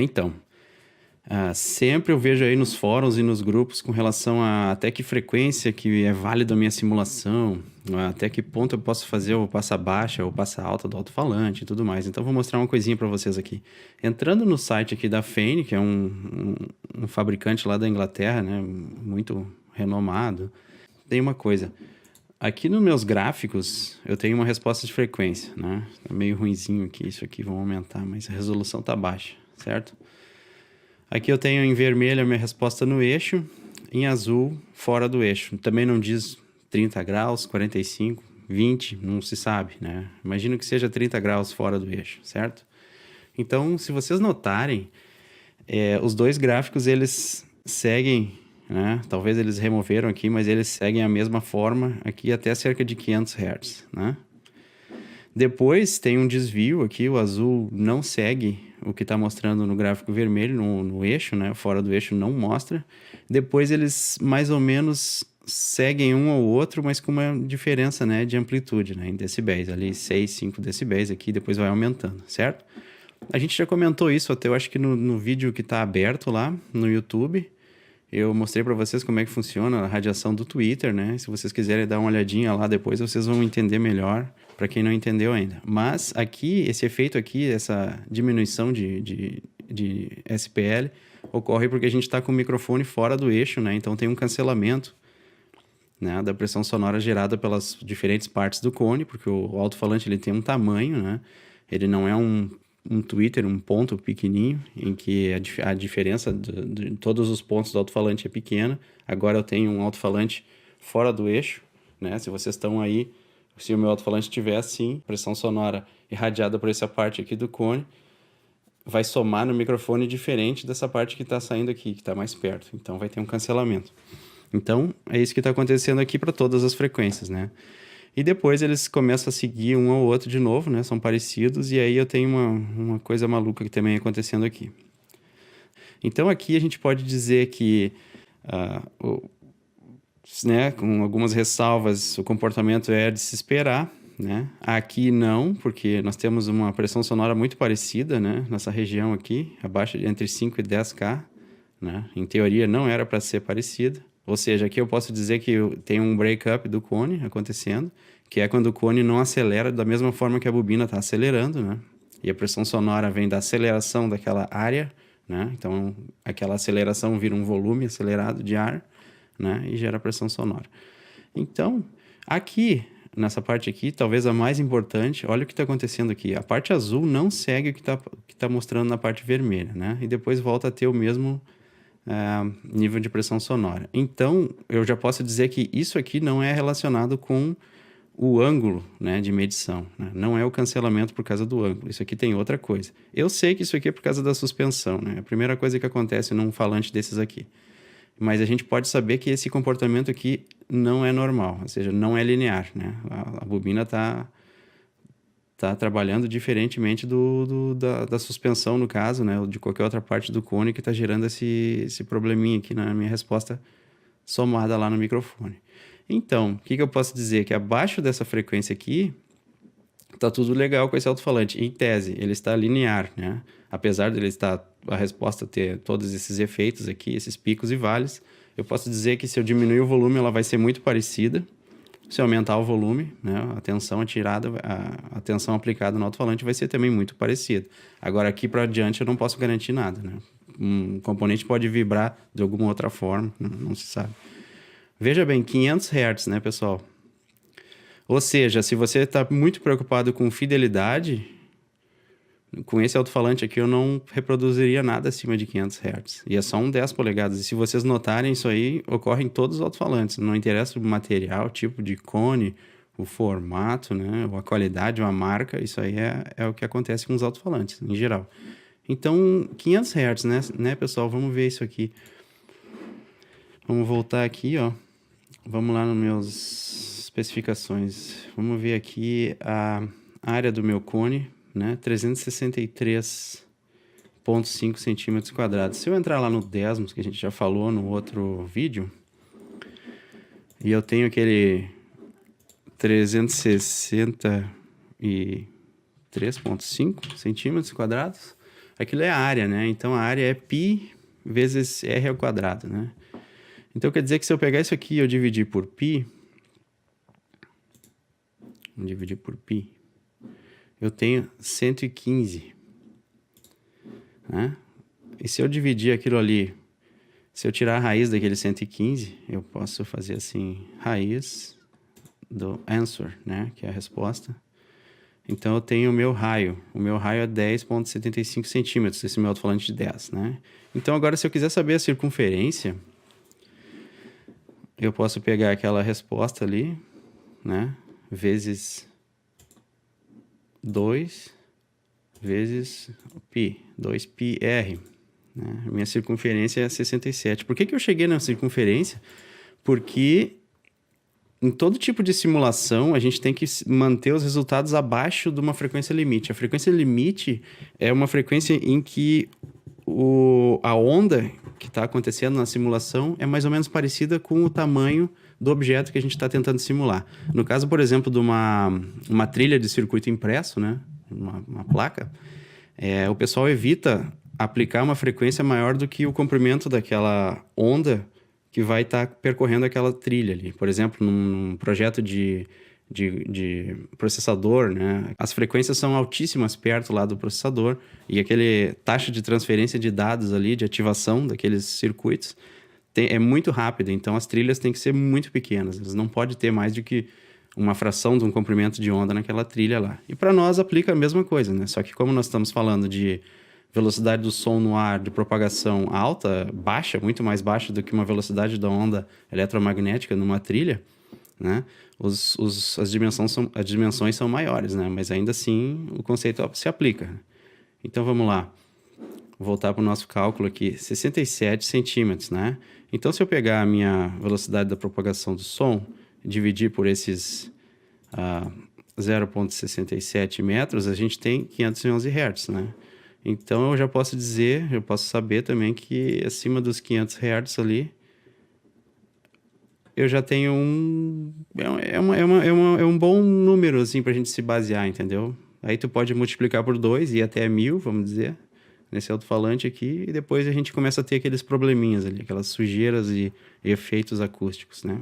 Então, sempre eu vejo aí nos fóruns e nos grupos com relação a até que frequência que é válida a minha simulação, até que ponto eu posso fazer o passa baixa ou passa alta do alto-falante e tudo mais. Então, vou mostrar uma coisinha para vocês aqui. Entrando no site aqui da Feine, que é um fabricante lá da Inglaterra, né, muito renomado, tem uma coisa. Aqui nos meus gráficos, eu tenho uma resposta de frequência, né? Tá meio ruinzinho aqui, isso aqui vão aumentar, mas a resolução tá baixa, certo? Aqui eu tenho em vermelho a minha resposta no eixo, em azul, fora do eixo. Também não diz 30 graus, 45, 20, não se sabe, né? Imagino que seja 30 graus fora do eixo, certo? Então, se vocês notarem, os dois gráficos, eles seguem, né? Talvez eles removeram aqui, mas eles seguem a mesma forma aqui até cerca de 500 Hz, né? Depois tem um desvio aqui, o azul não segue o que está mostrando no gráfico vermelho, no eixo, né? Fora do eixo não mostra. Depois eles mais ou menos seguem um ao outro, mas com uma diferença, né, de amplitude, né, em decibéis. Ali 6, 5 decibéis aqui, depois vai aumentando, certo? A gente já comentou isso até, eu acho que no vídeo que está aberto lá no YouTube. Eu mostrei para vocês como é que funciona a radiação do Twitter, né? Se vocês quiserem dar uma olhadinha lá depois, vocês vão entender melhor, para quem não entendeu ainda. Mas aqui, esse efeito aqui, essa diminuição de SPL, ocorre porque a gente está com o microfone fora do eixo, né? Então tem um cancelamento, né, da pressão sonora gerada pelas diferentes partes do cone, porque o alto-falante ele tem um tamanho, né? Ele não é um tweeter, um ponto pequenininho, em que a diferença de todos os pontos do alto-falante é pequena. Agora eu tenho um alto-falante fora do eixo, né? Se vocês estão aí, se o meu alto-falante tiver assim, pressão sonora irradiada por essa parte aqui do cone, vai somar no microfone diferente dessa parte que está saindo aqui, que está mais perto. Então vai ter um cancelamento. Então é isso que está acontecendo aqui para todas as frequências, né? E depois eles começam a seguir um ao outro de novo, né? São parecidos, e aí eu tenho uma coisa maluca que também acontecendo aqui. Então aqui a gente pode dizer que, né, com algumas ressalvas, o comportamento é de se esperar, né? Aqui não, porque nós temos uma pressão sonora muito parecida, né? Nessa região aqui, abaixo de entre 5 e 10K, né? Em teoria não era para ser parecida. Ou seja, aqui eu posso dizer que tem um break-up do cone acontecendo, que é quando o cone não acelera da mesma forma que a bobina está acelerando, né? E a pressão sonora vem da aceleração daquela área, né? Então, aquela aceleração vira um volume acelerado de ar, né? E gera pressão sonora. Então, aqui, nessa parte aqui, talvez a mais importante, olha o que está acontecendo aqui. A parte azul não segue o que tá mostrando na parte vermelha, né? E depois volta a ter o mesmo nível de pressão sonora. Então, eu já posso dizer que isso aqui não é relacionado com o ângulo, né, de medição, né? Não é o cancelamento por causa do ângulo. Isso aqui tem outra coisa. Eu sei que isso aqui é por causa da suspensão, né? É a primeira coisa que acontece num falante desses aqui. Mas a gente pode saber que esse comportamento aqui não é normal, ou seja, não é linear, né? A bobina está trabalhando diferentemente da suspensão, no caso, né? Ou de qualquer outra parte do cone que está gerando esse probleminha aqui na minha resposta somada lá no microfone. Então, o que eu posso dizer? Que abaixo dessa frequência aqui, tá tudo legal com esse alto-falante. Em tese, ele está linear, né? Apesar dele estar, a resposta ter todos esses efeitos aqui, esses picos e vales, eu posso dizer que se eu diminuir o volume, ela vai ser muito parecida. Se eu aumentar o volume, né, a tensão atirada, a tensão aplicada no alto-falante vai ser também muito parecida. Agora, aqui para adiante, eu não posso garantir nada, né? Um componente pode vibrar de alguma outra forma, não se sabe. Veja bem, 500 Hz, né, pessoal? Ou seja, se você está muito preocupado com fidelidade, com esse alto-falante aqui eu não reproduziria nada acima de 500 Hz. E é só um 10 polegadas. E se vocês notarem, isso aí ocorre em todos os alto-falantes. Não interessa o material, o tipo de cone, o formato, né? Ou a qualidade, ou a marca. Isso aí é o que acontece com os alto-falantes, em geral. Então, 500 Hz, né, pessoal? Vamos ver isso aqui. Vamos voltar aqui, ó. Vamos lá nas minhas especificações. Vamos ver aqui a área do meu cone, né? 363,5 centímetros quadrados. Se eu entrar lá no Desmos, que a gente já falou no outro vídeo, e eu tenho aquele 363,5 centímetros quadrados, aquilo é a área, né? Então a área é π vezes r ao quadrado, né? Então quer dizer que se eu pegar isso aqui e eu dividir por π, eu tenho 115, né? E se eu dividir aquilo ali, se eu tirar a raiz daquele 115, eu posso fazer assim, raiz do answer, né? Que é a resposta. Então eu tenho o meu raio. O meu raio é 10,75 centímetros, esse meu alto-falante de 10, né? Então agora, se eu quiser saber a circunferência, eu posso pegar aquela resposta ali, né? Vezes 2 vezes π, 2πr, né? Minha circunferência é 67. Por que eu cheguei na circunferência? Porque em todo tipo de simulação, a gente tem que manter os resultados abaixo de uma frequência limite. A frequência limite é uma frequência em que a onda que está acontecendo na simulação é mais ou menos parecida com o tamanho do objeto que a gente está tentando simular. No caso, por exemplo, de uma trilha de circuito impresso, né? Uma placa, o pessoal evita aplicar uma frequência maior do que o comprimento daquela onda que vai estar percorrendo aquela trilha ali. Por exemplo, num projeto de processador, né? As frequências são altíssimas perto lá do processador e aquele taxa de transferência de dados ali, de ativação daqueles circuitos, é muito rápida. Então, as trilhas têm que ser muito pequenas. Elas não podem ter mais do que uma fração de um comprimento de onda naquela trilha lá. E para nós aplica a mesma coisa, né? Só que como nós estamos falando de velocidade do som no ar de propagação alta, baixa, muito mais baixa do que uma velocidade da onda eletromagnética numa trilha, né? As dimensões são maiores, né? Mas ainda assim o conceito se aplica. Então vamos lá. Vou voltar para o nosso cálculo aqui, 67 centímetros, né? Então se eu pegar a minha velocidade da propagação do som e dividir por esses 0,67 metros, a gente tem 511 Hz, né? Então eu já posso dizer, eu posso saber também que acima dos 500 Hz ali, eu já tenho é um bom número assim para a gente se basear, entendeu? Aí tu pode multiplicar por 2 e ir até 1000, vamos dizer, nesse alto-falante aqui, e depois a gente começa a ter aqueles probleminhas ali, aquelas sujeiras e efeitos acústicos, né?